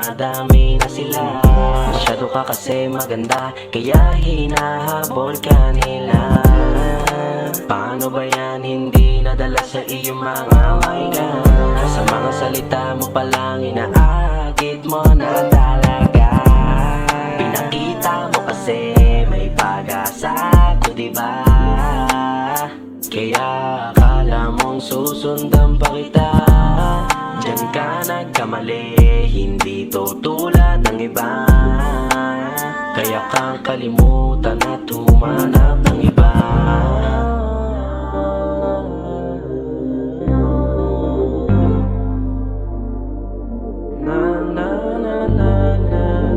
dumadami na sila. Masyado ka kasi maganda, kaya hinahabol ka nila. Paano ba yan hindi nadala sa iyong mga wika? Sa mga salita mo palang inaagit mo na talaga. Pinakita mo kasi may pag-asa ko, diba? Kaya akala mong susundan pa kita. Diyan ka nagkamali, hindi to tulad ng iba. Kaya kang kalimutan at humanap ng iba. Na na na na na na.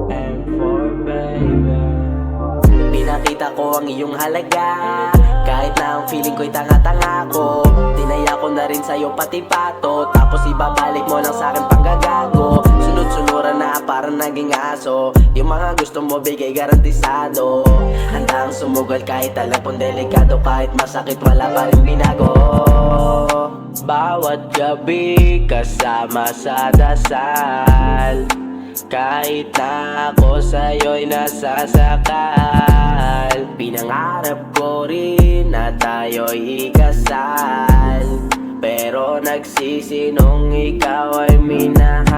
M4 baby. Pinakita ko ang iyong halaga, kahit na ang feeling ko'y tanga-tanga ko. Tinaya ko na rin sa'yo pati pato, tapos ibabalik mo lang sa'kin panggagago. Sunod-sunuran na parang naging aso, yung mga gusto mo bigay garantisado. Handang sumugal kahit alam kong delikado, kahit masakit wala pa rin binago. Bawat gabi kasama sa dasal, kahit na ako sa'yo'y nasasakal. Pinangarap ko rin na tayo'y ikasal, pero nagsisi nung ikaw ay minahal.